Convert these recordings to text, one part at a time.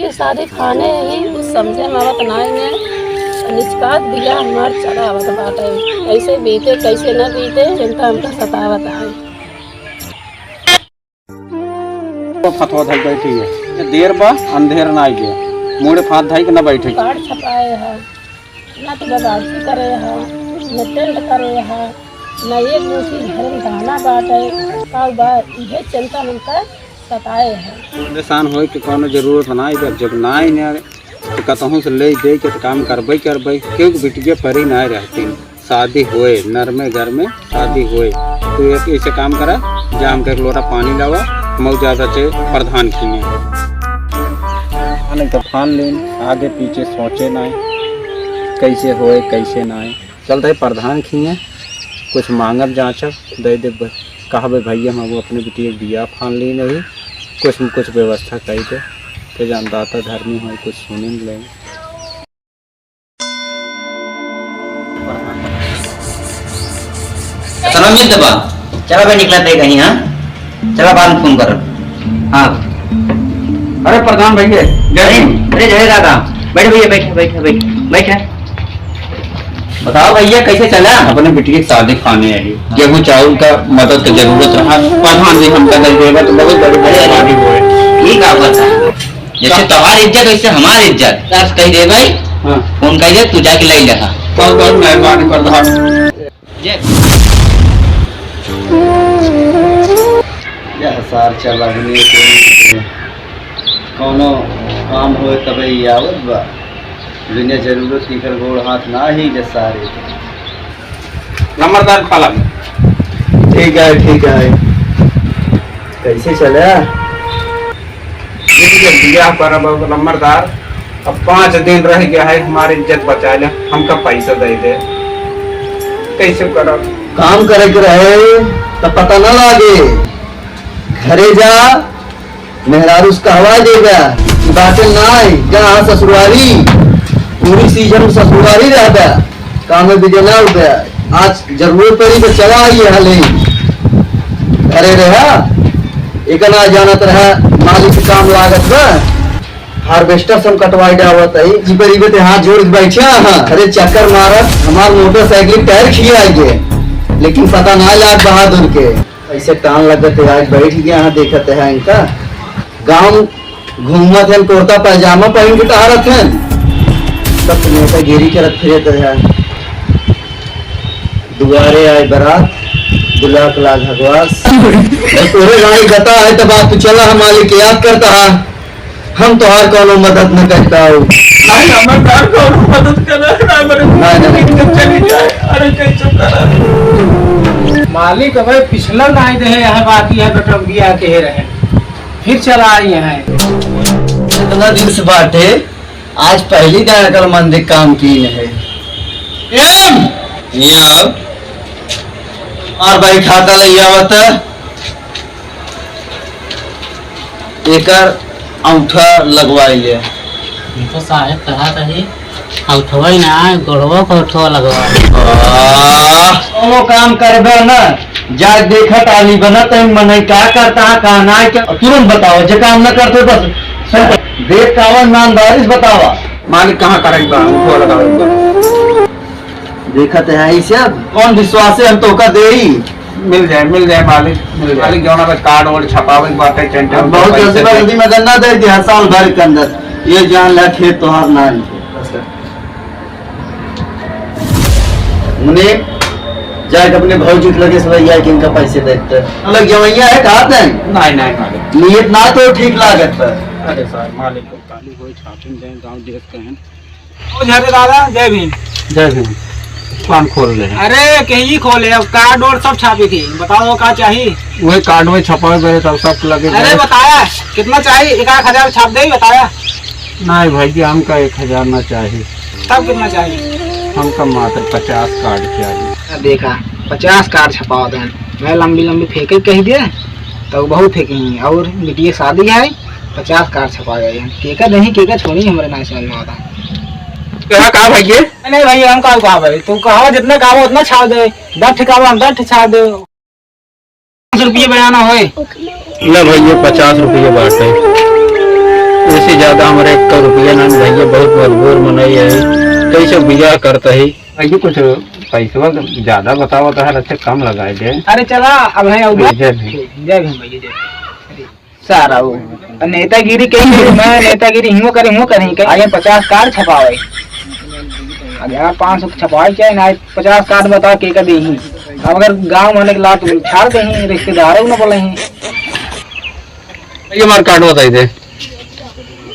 ये शादी खाने ही कुछ समझे मत नहीं ने निष्कात दिया हमार चढ़ावत बाटे कैसे बीते कैसे न बीते चिंता हमका सतावत है। तो फतवा धल बैठी है देर बा अंधेर ना आइए मुड़े फात धाई के न बैठे कार्ड छपाए है न तो बबासी करे है न टेंट करे है न एक दूसरी घर में दाना बाटे का बात ये चिंता हमका सताए है। परेशान हो के कोनो जरूरत ना इधर जब ना ही ना तो कतहूँ से ले दे के काम करबे क्योंकि बिटिया परी ना रहती शादी होए नर में घर में शादी होए तो एक ऐसे काम करा जाम के लोटा पानी लावा मऊ ज्यादा से प्रधान खीने नहीं तो फान लेन आगे पीछे सोचे ना कैसे होए कैसे ना चलते प्रधान खीने कुछ मांगब जाँचब दे दे कहबे भैया हम वो अपने बेटी बिया फान ली नहीं कुछ व्यवस्था कर दे तो जानदाता धर्मी हो कुछ सुने ले चलो भाई निकला थे कहीं। हाँ चलो बाद में फोन करो। हाँ अरे प्रधान भैया अरे जय दादा बैठे भैया बैठे बैठे बैठे बैठे बताओ भैया कैसे चला। अपने बेटी की शादी खाने आई गेहूँ चावल का मदद की जरूरत रहा प्रधान जी हम देगा तो बहुत बड़ी शादी हुए ठीक है बता जैसे तुम्हारी इज्जत वैसे हमारी इज्जत कही दे भाई। हाँ फोन कही दे तू जाके ले लेगा बहुत बहुत मेहरबानी प्रधान सार चला कोनो काम हो तबे आवत बा बिना जरूरत की कर गोड़ हाथ ना ही जे सारे नंबरदार पाला ठीक है कैसे चले बिया पर नंबरदार अब 5 दिन रह गया है हमारी इज्जत बचा ले हमका पैसा दे दे कैसे करो काम करे के रहे तो पता न लागे घरे जा मेहरारू उसका हवा देगा बातें ना जहाँ ससुरारी पूरी सीजन ससुरारी रहता काम में भी ना उठा आज जरूरत पड़ी तो चला आइए हाल घरे रहा एक ना जानत रहा मालिक काम लागत बा हार्वेस्टर सब कटवाई डावत है जी पर हाथ जोड़ के बैठे हाँ अरे चक्कर मारत हमार मोटरसाइकिल टायर खिया गए लेकिन पता ना लाग बहादुर के ऐसे टान लगत है आज बैठ गया यहाँ देखते है इनका गाँव घूमत है कुर्ता पैजामा पहन के टहरत है सब नेता गिरी के रख फिरते है दुआरे आए बारात दुल्हा के लाग भगवास तोरे गाड़ी गता है तो बात तू चला हम मालिक याद करता है हम तो हर कोनो मदद न करता हूँ मालिक अब पिछला नहीं दे यहाँ बाकी है बटंगिया के रहे फिर चला आई है इतना दिन से बात है आज पहली दिन कल मंदिर काम की है और भाई खाता ले आवत एक अंगूठा लगवाइए तो साहेब कहा कही औठवा ही ना गोड़वा को औठवा लगवा वो काम करबे ना जा देखत आली बनत है मन क्या करता है कहा ना तुरंत बताओ जो काम न करते बस देख का ईमानदारी बतावा मालिक कहाँ करेगा उनको लगाओ देखते हैं ऐसे कौन विश्वास है हम तो का दे ही मिल जाए मालिक जो ना कार्ड वोर्ड छपावे की बात है टेंटर बहुत जल्दी में गन्ना दे दिया साल भर के अंदर ये जान ला खेत तोहार ना मुने जाके अपने भौजी के लगे सवैया कि इनका पैसे देते अलग जवैया है कहा नहीं मालिक नियत ना तो ठीक लागत अरे सर मालिक को ताली होई छापिन जाए गांव देश कहें। ओ झरे दादा जय भीम। जय भीम। दुकान खोल ले। अरे कहीं खोले अब कार्ड और सब छापी थी, बताओ क्या चाहिए। वही कार्ड में छपाए गए तब सब लगे। अरे बताया कितना चाहिए, 1,000 छाप दे बताया। नहीं भाई जी हमका 1,000 ना चाहिए। तब कितना चाहिए। हमका मात्र 50 कार्ड चाहिए। देखा 50 कार्ड छपाओ दें, मैं लंबी लंबी फेंके कही दे तो बहुत फेंकी और बेटी शादी है 50 कार्ड छपा गए हैं। केका नहीं केका छोड़ी हमारे ना समझ में आता। क्या कहा भैया? नहीं भाई हम कहा भाई तू कहा जितना कहा उतना छाप दे, 10 ठिकावा 10 छाप दे। 5 रुपये बयाना होए ले भैया 50 रुपये बांटे। इससे ज्यादा हमारे 1 रुपया ना भैया, बहुत मजबूर मनाई है कैसे बिया करता है भैया। कुछ पैसा ज्यादा बताओ तो हर अच्छे कम लगाए दे। अरे चला अब है जय भीम। जय भीम भैया जय सारा वो नेतागिरी कहीं मैं नेतागिरी हिमो करी कहीं 50 कार्ड छपावे। अब यार 500 छपाए क्या ना 50 कार्ड बता के का दे ही। अब अगर गांव में के लात छाड़ दे ही रिश्तेदार न बोले ही। ये हमारा कार्ड बताई दे।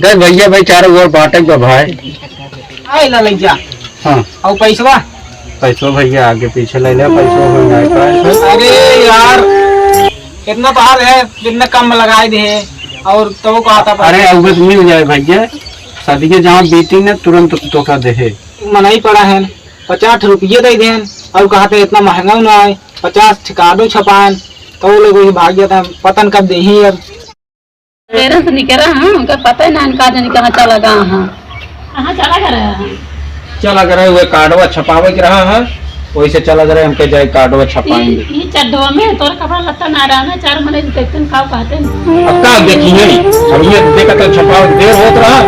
देख भैया भाई चारों ओर बांटे का भाई। आई ला ले जा। हाँ और पैसा भैया आगे पीछे ले ले, पैसा हो नहीं पाए। अरे यार कितना बाहर है, कितना कम लगाए दे और तो कहता अरे अब मिल जाए भैया, शादी के जहाँ बीती ने तुरंत तो का दे मनाई पड़ा है। 50 रुपये दे दें और कहते इतना महंगा ना है, 50 कार्डो छपाए तो वो लोग भाग गया था पतन कब दे ही। अब तेरे से निकला हाँ, उनका पता ही ना इनका जाने कहाँ चला गया। हाँ कहाँ चला गया चला करे हुए कार्डवा छपावे के रहा है, वैसे चला करे हमके जाए कार्डवा छपाएंगे। ये चड्डवा में तोर कपड़ा लत्ता ना रहना 4 महीने देखते खाओ कहते हैं। अब का देखिए अब ये देखा तो छपाव देर होत रहा,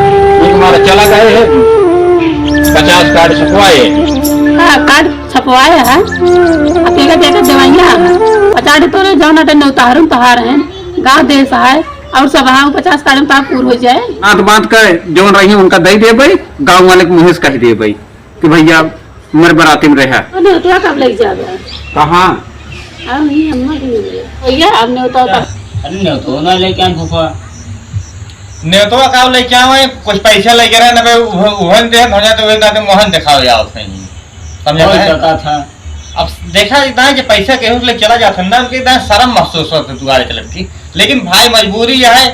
एक हमारा चला गए है 50 कार्ड छपवाए। कार्ड छपवाए है अकेले देकर दवाइयाँ 50 तो जाना टन उतारू तहार है गाँव देश है और सब 50 कार्ड में पूर हो जाए। बात बात कर जो रही उनका दे दे भाई, गाँव वाले को मुँह से कह दे भाई कि भैया मेरे बराती में रहा। तो कब लग जाएगा कहाँ भैया अब तो ना लेके आन फूफा नेतवा का लेके आवे कुछ पैसा लेके रहे ना उहन दे हो जाए तो वे ना मोहन दिखाओ जाओ कहीं समझा टका था। अब देखा इतना है कि पैसा केहू ले चला जाता ना उनके इतना शर्म महसूस होता दुआरे चलत की, लेकिन भाई मजबूरी है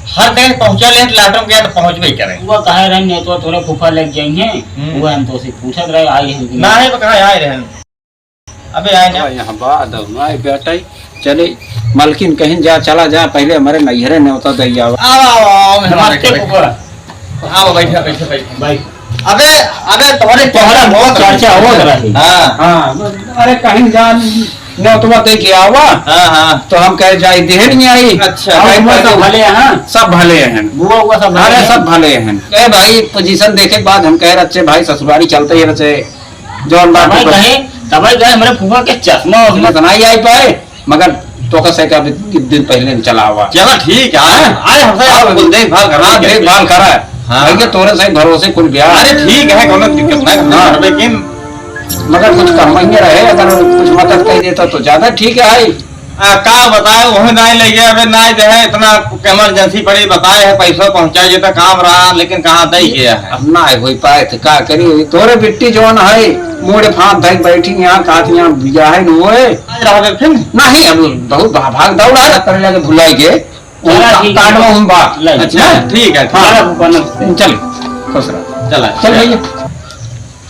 हर जगह पहुंचा ले लाटों के तो पहुंच भी करे। वो कहे रहे ने तो थोड़े फूफा लग जाएंगे वो हम तो से पूछत रहे आई हम ना है कहां आए रहे। अबे आए ना यहाँ बात है बेटा चले मालकिन कहीं जा चला जा, पहले हमारे नैहरे ने होता दैया। आओ नमस्ते फूफा। आओ बैठो बैठो बैठो भाई अबे अबे तुम्हारे तोहरा बहुत चर्चा हो रही। हां हाँ अरे कहीं जा न्योतवा दे के आवा। हां हां तो हम कहे जाए देह नहीं आई। अच्छा सब भले हैं सब भले हैं बुआ हुआ सब अरे सब भले हैं। कहे भाई पोजीशन देखे के बाद हम कह रहे अच्छे भाई ससुरारी चलते ही रहे जौन बात भाई कहे तब गए हमारे फूफा के चश्मा तो नहीं आई पाए मगर तो का का दिन पहले चला हुआ। चलो ठीक है आए हमसे देखभाल करा देखभाल करा भैया तोरे से भरोसे कुल ब्याह। अरे ठीक है कोनो दिक्कत नहीं लेकिन मगर कुछ कमाइए रहे, अगर कुछ मदद कर देता तो ज्यादा ठीक है। का बताए वही नहीं ले गया अबे ना जो है इतना इमरजेंसी पड़ी बताए है पैसा पहुंचाइए तो काम रहा लेकिन कहाँ दे गया है। अब ना हो पाए तो क्या करी तोरे बिट्टी जोन है मोड़े फाँक धई बैठी यहाँ काट यहाँ बिया है न फिर नहीं अब बहुत भाग दौड़ा करे लगे भुलाई के काट में हम बात। अच्छा ठीक है चल खुश रह चला चल भैया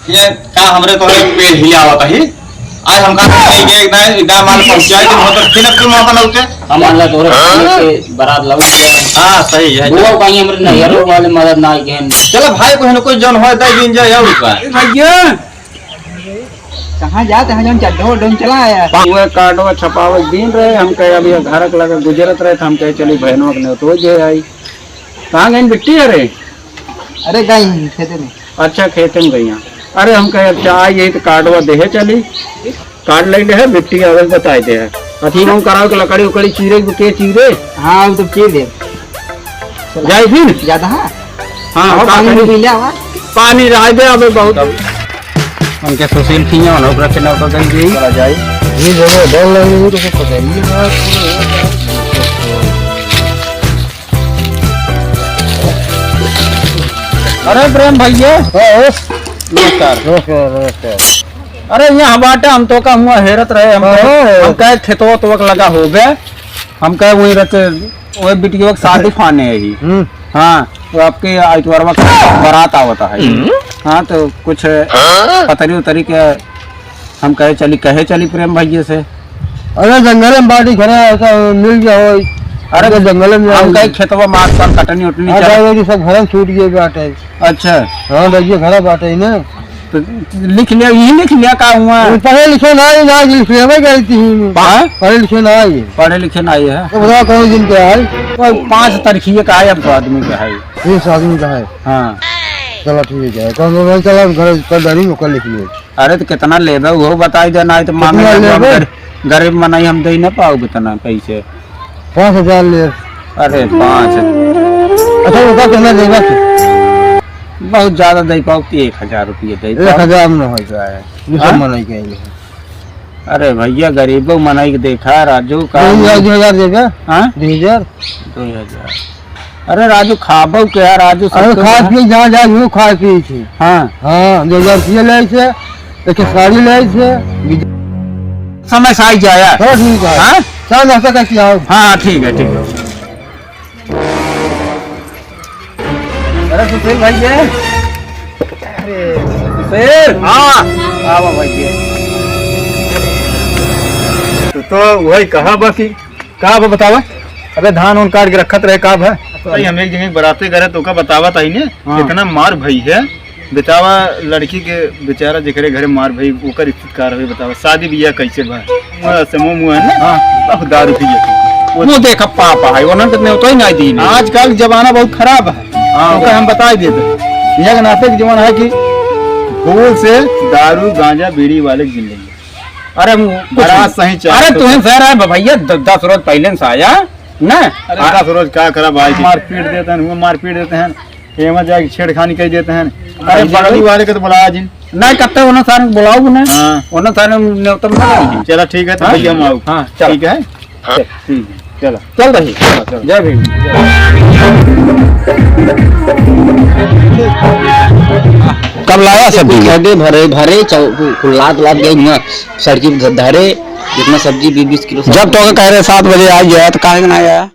ये का हमरे तो पेड़ हिला हुआ ही आज हम का इतना माल पहुंचाए तो बहुत फिर क्यों मौका लौटे हम अल्लाह तोरे के बारात लग गया। हां सही है बुआ कहीं हमरे नैहरो वाले मदद ना के चलो भाई कोई न कोई जन हो दे दिन जाए और का भैया कहाँ जाते हैं चड्डो डोन चला आया वो कार्डवा छपावे दिन रहे हम कहे अभी घर के लगे गुजरत रहे हम कहे चली बहनों ने तो जे आई कहाँ गई बिट्टी अरे अरे गई खेते में। अच्छा खेते में गई। अरे हम कहे अब चाह यही तो कार्डवा देहे चली कार्ड ले ले है बिट्टी अगर बताए दे है अथी हम कराओ के लकड़ी उकड़ी चीरे के चीरे। हाँ वो तो चीर दे जाए फिर ज्यादा है। हाँ पानी रह दे अबे बहुत उनके सुशील खिया ना ओकरा के ना तो गई जाई ये जगह डर लगे तो पता ही अरे प्रेम भैया नमस्कार। अरे यहाँ बाटे हम तो का हुआ हेरत रहे हम कहे खेतवा तो लगा हो गए हम कहे वही रहते वही बिटिया शादी फाने है ही। हाँ तो आपके आइतवारवा बारात आवता है। हाँ तो कुछ पतरी उतरी के हम कहे चली प्रेम भैया से। अरे जंगल में बाटी खड़ा ऐसा मिल गया हो। अरे जंगल में हम कहे खेतवा मार पार कटनी उटनी चल सब घर में छूट गए बाटे। अच्छा हाँ देखिए घर बाटे ना तो लिख लिया यही लिख लिया का हुआ पढ़े लिखे ना लिखे पढ़े लिखे ना आई पढ़े लिखे ना आई है तो बताओ कौन दिन के है 5 तारीखिए का है अब तो आदमी का है 20 आदमी का है। हाँ चलो ठीक है कौन चला घर कल डाली में कल लिख लियो। अरे तो कितना लेबे वो बताई देना है तो मांगे गरीब मनाई हम दे ना पाओ कितना पैसे 5000 ले। अरे 5 अच्छा वो कहना देगा बहुत ज्यादा दे पाओ 1000 रुपये दे 1000 में हो जाए ये सब मनाई कहेंगे। अरे भैया गरीबों मनाई के देखा राजू का 2000 देगा। हाँ 2000 अरे राजू खाबो क्या राजू अरे खा पी जहाँ जा वो खा पी थी। हाँ हाँ 2000 रुपये ले से एक साड़ी ले से समय से आई जाया हाँ ठीक है। हाँ चल नाश्ता करके आओ। हाँ ठीक है ठीक है। अरे सुशील भैया अरे सुशील हाँ आओ भैया तो वही कहा बाकी कहा बतावा। अबे धान उन काट के रखत रहे का है भाई हम एक जगह बराते गए तो का बतावा था ने कितना मार भई है बेचावा लड़की के बेचारा जेकरे घरे मार भई ओकर स्थिति कार है बतावा शादी बियाह कैसे बा समूह मुआ है ना बहुत दारू पिए वो देखा पापा है उन्होंने कितने तो ही नहीं दी आजकल जमाना बहुत खराब है। तो हम बता देते यहाँ का नाते जमाना है कि फूल से दारू गांजा बीड़ी वाले जिंदगी। अरे बड़ा सही चाह अरे तुम्हें सह रहा है भैया 10 रोज पहले से आया ना। अरे 10 रोज क्या करा भाई मारपीट देते हैं वो मारपीट देते हैं एमा जाके छेड़खानी कर देते हैं। अरे बगली वाले को तो बुलाया जिन नहीं करते उन्हें सारे बुलाओ ना उन्हें सारे न्यूनतम ना। चला ठीक है तो भैया हम आओ। हाँ ठीक है ठीक है चलो चल रही जय भीम। कब लाया सब्जी गड्ढे भरे भरे लाद गए सड़की धरे जितना सब्जी 20 किलो। जब तो कह रहे 7 बजे आ गया तो काहे ना आया।